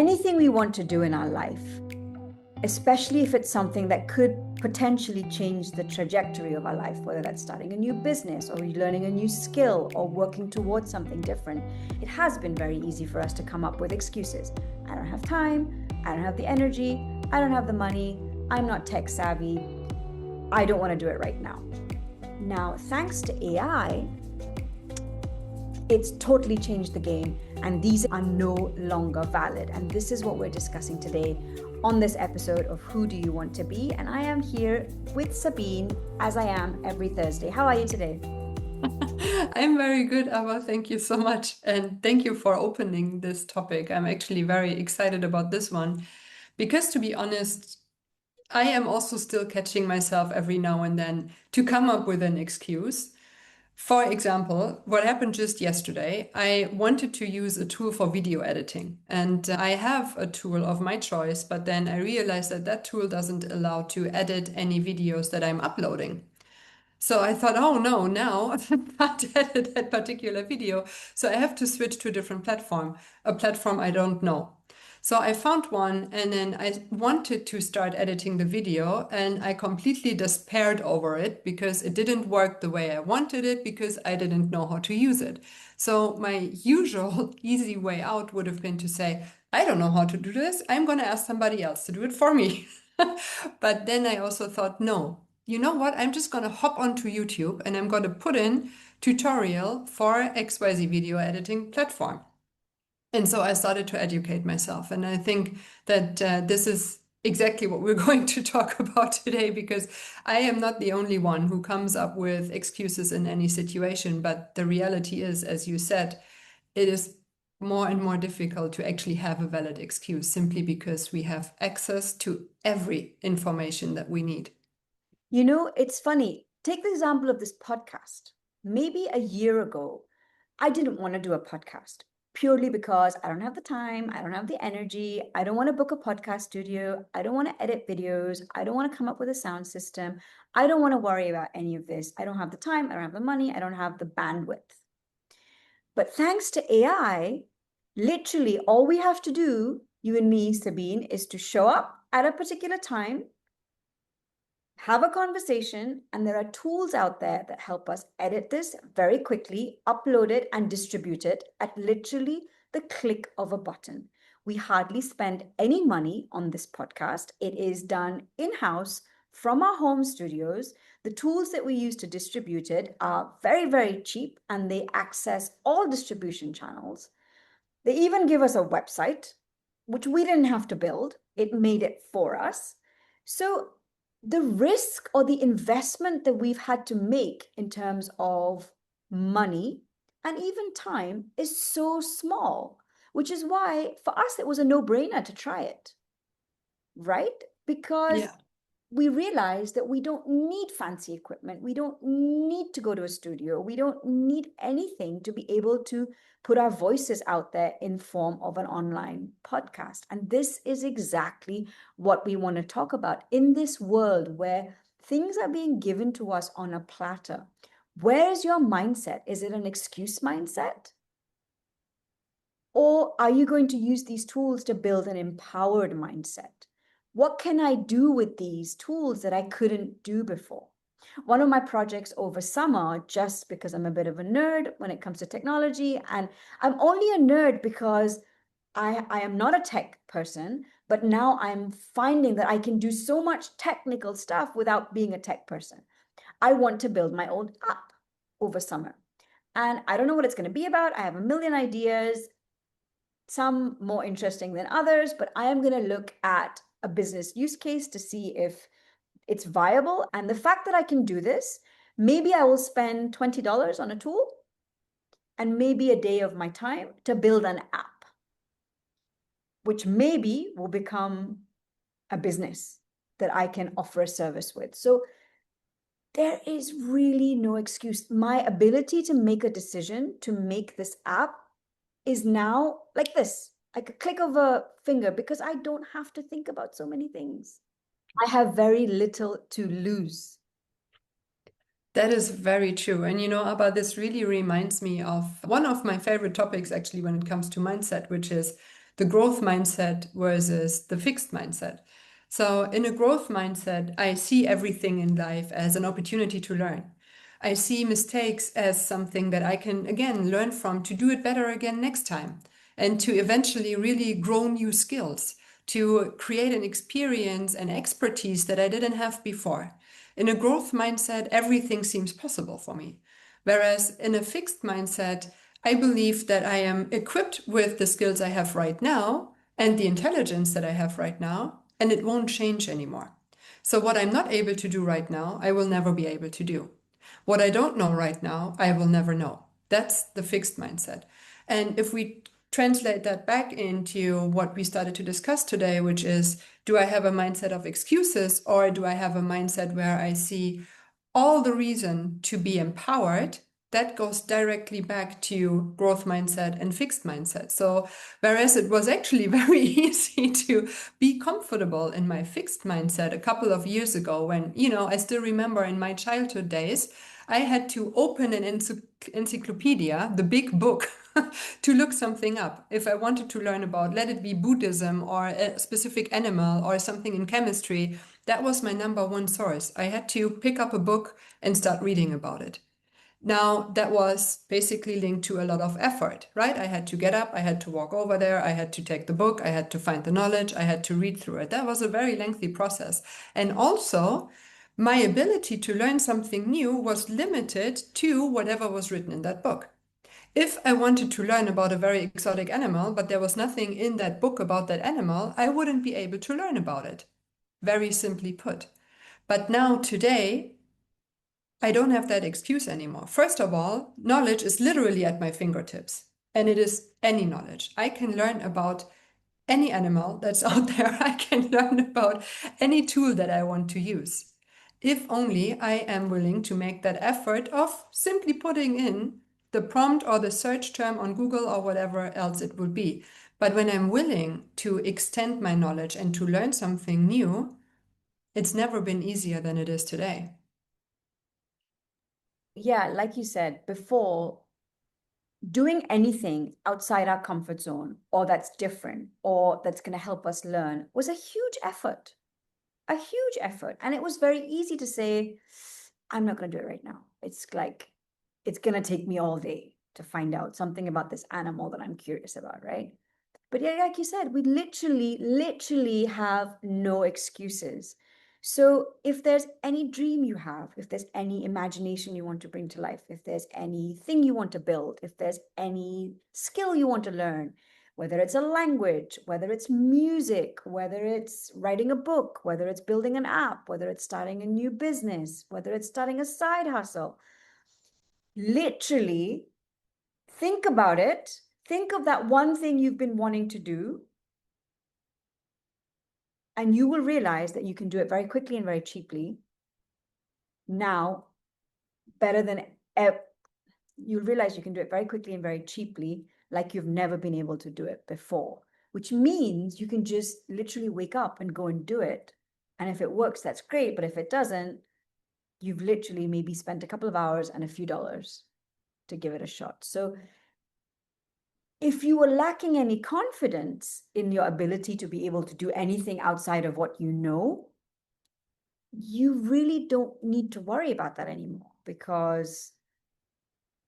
anything we want to do in our life, especially if it's something that could potentially change the trajectory of our life, whether that's starting a new business or learning a new skill or working towards something different, it has been very easy for us to come up with excuses. I don't have time, I don't have the energy, I don't have the money, I'm not tech savvy, I don't want to do it right now. Now, thanks to AI, it's totally changed the game, and these are no longer valid. And this is what we're discussing today on this episode of Who Do You Want to Be? And I am here with Sabine, as I am every Thursday. How are you today? I'm very good, Abha. Thank you so much. And thank you for opening this topic. I'm actually very excited about this one because, to be honest, I am also still catching myself every now and then to come up with an excuse. For example, what happened just yesterday, I wanted to use a tool for video editing, and I have a tool of my choice, but then I realized that that tool doesn't allow to edit any videos that I'm uploading. So I thought, oh no, now I can't edit that particular video. So I have to switch to a different platform, a platform I don't know. So I found one, and then I wanted to start editing the video, and I completely despaired over it because it didn't work the way I wanted it because I didn't know how to use it. So my usual easy way out would have been to say, I don't know how to do this. I'm going to ask somebody else to do it for me. But then I also thought, no, you know what? I'm just going to hop onto YouTube and I'm going to put in tutorial for XYZ video editing platform. And so I started to educate myself. And I think that this is exactly what we're going to talk about today, because I am not the only one who comes up with excuses in any situation. But the reality is, as you said, it is more and more difficult to actually have a valid excuse simply because we have access to every information that we need. You know, it's funny. Take the example of this podcast. Maybe a year ago, I didn't want to do a podcast purely because I don't have the time, I don't have the energy, I don't want to book a podcast studio, I don't want to edit videos, I don't want to come up with a sound system, I don't want to worry about any of this. I don't have the time, I don't have the money, I don't have the bandwidth. But thanks to AI, literally all we have to do, you and me, Sabine, is to show up at a particular time, have a conversation, and there are tools out there that help us edit this very quickly, upload it, and distribute it at literally the click of a button. We hardly spend any money on this podcast. It is done in-house from our home studios. The tools that we use to distribute it are very, very cheap, and they access all distribution channels. They even give us a website, which we didn't have to build. It made it for us. So the risk or the investment that we've had to make in terms of money and even time is so small, which is why for us it was a no-brainer to try it, right? Because Yeah. we realized that we don't need fancy equipment. We don't need to go to a studio. We don't need anything to be able to put our voices out there in form of an online podcast. And this is exactly what we want to talk about in this world where things are being given to us on a platter. Where's your mindset? Is it an excuse mindset? Or are you going to use these tools to build an empowered mindset? What can I do with these tools that I couldn't do before? One of my projects over summer, just because I'm a bit of a nerd when it comes to technology, and I'm only a nerd because I am not a tech person, but now I'm finding that I can do so much technical stuff without being a tech person. I want to build my own app over summer. And I don't know what it's going to be about. I have a million ideas, some more interesting than others, but I am going to look at a business use case to see if it's viable. And the fact that I can do this, maybe I will spend $20 on a tool and maybe a day of my time to build an app, which maybe will become a business that I can offer a service with. So there is really no excuse. My ability to make a decision to make this app is now like this, like a click of a finger, because I don't have to think about so many things. I have very little to lose. That is very true. And you know, Abba, this really reminds me of one of my favorite topics actually when it comes to mindset, which is the growth mindset versus the fixed mindset. So, in a growth mindset, I see everything in life as an opportunity to learn. I see mistakes as something that I can, again, learn from to do it better again next time and to eventually really grow new skills, to create an experience and expertise that I didn't have before. In a growth mindset, everything seems possible for me. Whereas in a fixed mindset, I believe that I am equipped with the skills I have right now and the intelligence that I have right now, and it won't change anymore. So, what I'm not able to do right now, I will never be able to do. What I don't know right now, I will never know. That's the fixed mindset. And if we translate that back into what we started to discuss today, which is, do I have a mindset of excuses, or do I have a mindset where I see all the reason to be empowered? That goes directly back to growth mindset and fixed mindset. So, whereas it was actually very easy to be comfortable in my fixed mindset a couple of years ago, when, I still remember in my childhood days, I had to open an encyclopedia, the big book, to look something up. If I wanted to learn about, let it be Buddhism or a specific animal or something in chemistry, that was my number one source. I had to pick up a book and start reading about it. Now, that was basically linked to a lot of effort, right? I had to get up, I had to walk over there, I had to take the book, I had to find the knowledge, I had to read through it. That was a very lengthy process. And also, my ability to learn something new was limited to whatever was written in that book. If I wanted to learn about a very exotic animal, but there was nothing in that book about that animal, I wouldn't be able to learn about it. Very simply put. But now, today, I don't have that excuse anymore. First of all, knowledge is literally at my fingertips, and it is any knowledge. I can learn about any animal that's out there. I can learn about any tool that I want to use. If only I am willing to make that effort of simply putting in the prompt or the search term on Google or whatever else it would be. But when I'm willing to extend my knowledge and to learn something new, it's never been easier than it is today. Yeah, like you said before, doing anything outside our comfort zone or that's different or that's going to help us learn was a huge effort, a huge effort. And it was very easy to say, I'm not going to do it right now. It's like, it's going to take me all day to find out something about this animal that I'm curious about, right? But yeah, like you said, we literally have no excuses. So if there's any dream you have, if there's any imagination you want to bring to life, if there's anything you want to build, if there's any skill you want to learn, whether it's a language, whether it's music, whether it's writing a book, whether it's building an app, whether it's starting a new business, whether it's starting a side hustle, literally think about it. Think of that one thing you've been wanting to do, and you will realize that you can do it very quickly and very cheaply now, better than you'll realize you can do it very quickly and very cheaply, like you've never been able to do it before, which means you can just literally wake up and go and do it. And if it works, that's great. But if it doesn't, you've literally maybe spent a couple of hours and a few dollars to give it a shot. So if you were lacking any confidence in your ability to be able to do anything outside of what you know, you really don't need to worry about that anymore, because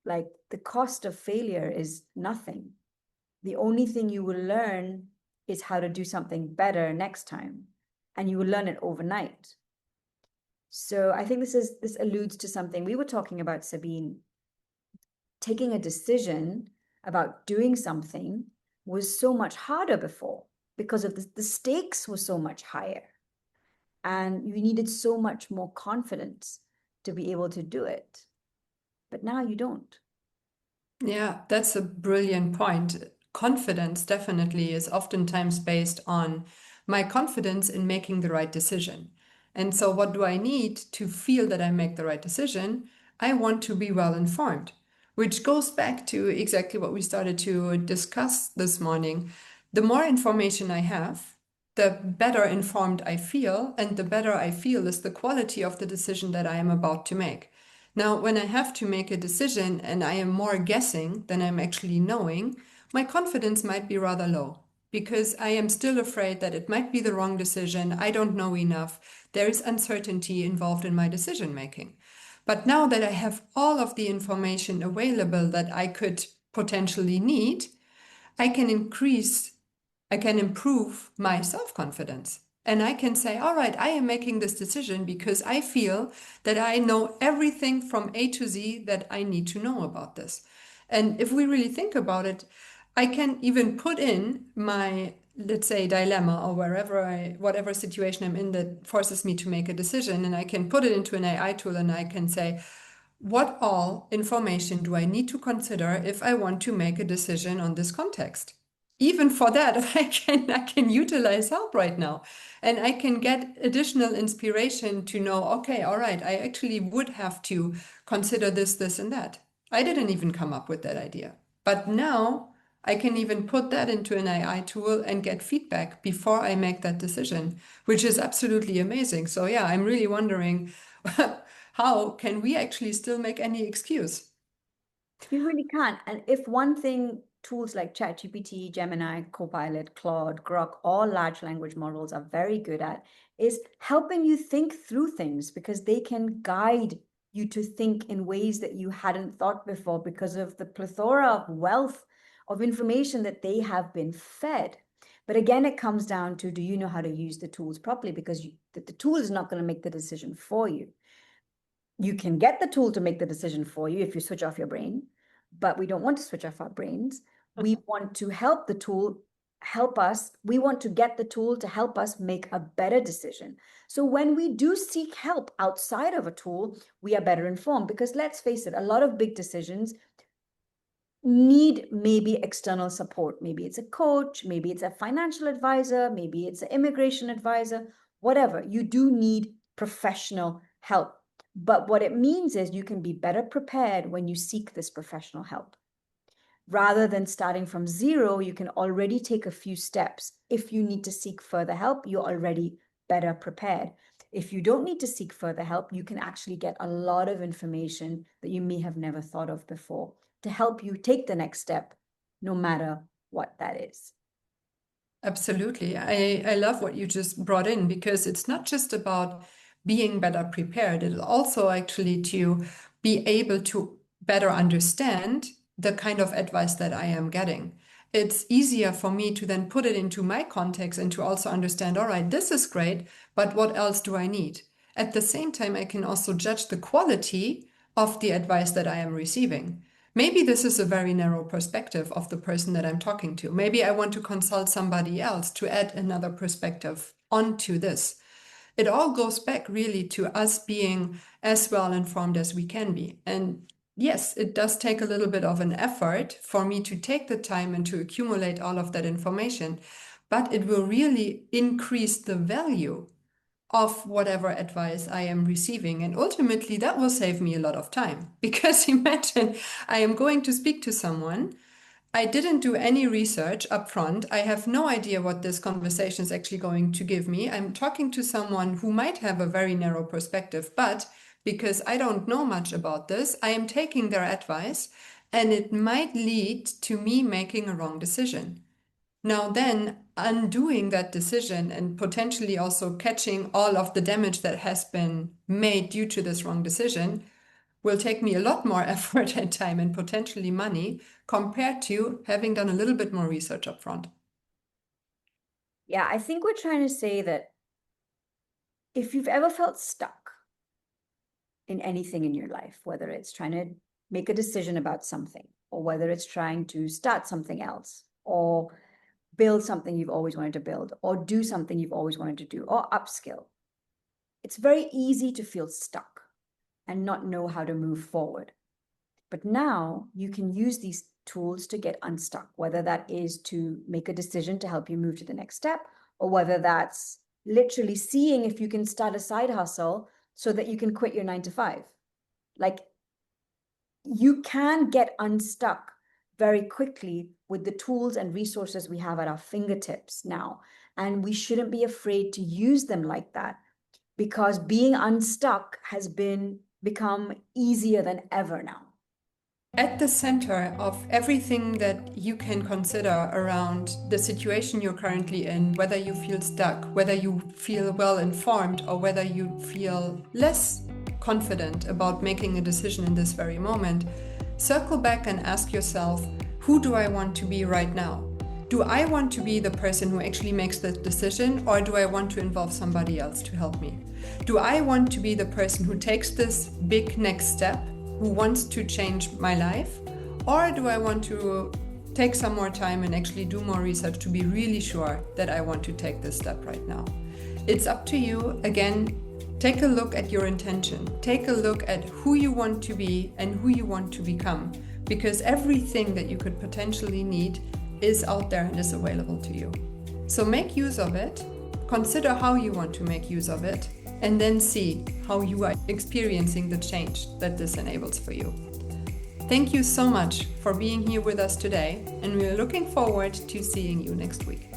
like the cost of failure is nothing. The only thing you will learn is how to do something better next time, and you will learn it overnight. So I think this alludes to something we were talking about, Sabine. Taking a decision about doing something was so much harder before because of the stakes were so much higher, and you needed so much more confidence to be able to do it. But now you don't. Yeah, that's a brilliant point. Confidence definitely is oftentimes based on my confidence in making the right decision. And so, what do I need to feel that I make the right decision? I want to be well informed, which goes back to exactly what we started to discuss this morning. The more information I have, the better informed I feel, and the better I feel is the quality of the decision that I am about to make. Now, when I have to make a decision and I am more guessing than I'm actually knowing, my confidence might be rather low. because I am still afraid that it might be the wrong decision. I don't know enough. There is uncertainty involved in my decision making. But now that I have all of the information available that I could potentially need, I can I can improve my self confidence. And I can say, all right, I am making this decision because I feel that I know everything from A to Z that I need to know about this. And if we really think about it, I can even put in my, let's say, dilemma or whatever situation I'm in that forces me to make a decision. And I can put it into an AI tool and I can say, what all information do I need to consider if I want to make a decision on this context? Even for that, I can utilize help right now, and I can get additional inspiration to know, okay, all right, I actually would have to consider this, this, and that. I didn't even come up with that idea. But now I can even put that into an AI tool and get feedback before I make that decision, which is absolutely amazing. So yeah, I'm really wondering how can we actually still make any excuse? You really can't. And if one thing tools like ChatGPT, Gemini, Copilot, Claude, Grok, all large language models are very good at, is helping you think through things because they can guide you to think in ways that you hadn't thought before because of the plethora of wealth of information that they have been fed. But again, it comes down to, do you know how to use the tools properly? Because the tool is not going to make the decision for you. You can get the tool to make the decision for you if you switch off your brain, but we don't want to switch off our brains. We want to help the tool help us. We want to get the tool to help us make a better decision. So when we do seek help outside of a tool, we are better informed because let's face it, a lot of big decisions need maybe external support. Maybe it's a coach, maybe it's a financial advisor, maybe it's an immigration advisor, whatever. You do need professional help. But what it means is you can be better prepared when you seek this professional help. Rather than starting from zero, you can already take a few steps. If you need to seek further help, you're already better prepared. If you don't need to seek further help, you can actually get a lot of information that you may have never thought of before to help you take the next step, no matter what that is. Absolutely. I love what you just brought in because it's not just about being better prepared, it's also actually to be able to better understand the kind of advice that I am getting. It's easier for me to then put it into my context and to also understand, all right, this is great, but what else do I need? At the same time, I can also judge the quality of the advice that I am receiving. Maybe this is a very narrow perspective of the person that I'm talking to. Maybe I want to consult somebody else to add another perspective onto this. It all goes back really to us being as well informed as we can be. And yes, it does take a little bit of an effort for me to take the time and to accumulate all of that information, but it will really increase the value of whatever advice I am receiving. And ultimately, that will save me a lot of time. Because imagine I am going to speak to someone. I didn't do any research up front. I have no idea what this conversation is actually going to give me. I'm talking to someone who might have a very narrow perspective, but because I don't know much about this, I am taking their advice and it might lead to me making a wrong decision. Now, then undoing that decision and potentially also catching all of the damage that has been made due to this wrong decision will take me a lot more effort and time and potentially money compared to having done a little bit more research up front. Yeah, I think we're trying to say that if you've ever felt stuck in anything in your life, whether it's trying to make a decision about something, or whether it's trying to start something else, or build something you've always wanted to build, or do something you've always wanted to do, or upskill, it's very easy to feel stuck and not know how to move forward. But now you can use these tools to get unstuck, whether that is to make a decision to help you move to the next step, or whether that's literally seeing if you can start a side hustle so that you can quit your 9 to 5. Like, you can get unstuck very quickly with the tools and resources we have at our fingertips now. And we shouldn't be afraid to use them like that because being unstuck has become easier than ever now. At the center of everything that you can consider around the situation you're currently in, whether you feel stuck, whether you feel well informed, or whether you feel less confident about making a decision in this very moment, circle back and ask yourself, who do I want to be right now? Do I want to be the person who actually makes the decision, or do I want to involve somebody else to help me? Do I want to be the person who takes this big next step, who wants to change my life? Or do I want to take some more time and actually do more research to be really sure that I want to take this step right now? It's up to you. Again, take a look at your intention. Take a look at who you want to be and who you want to become, because everything that you could potentially need is out there and is available to you. So make use of it, consider how you want to make use of it, and then see how you are experiencing the change that this enables for you. Thank you so much for being here with us today, and we are looking forward to seeing you next week.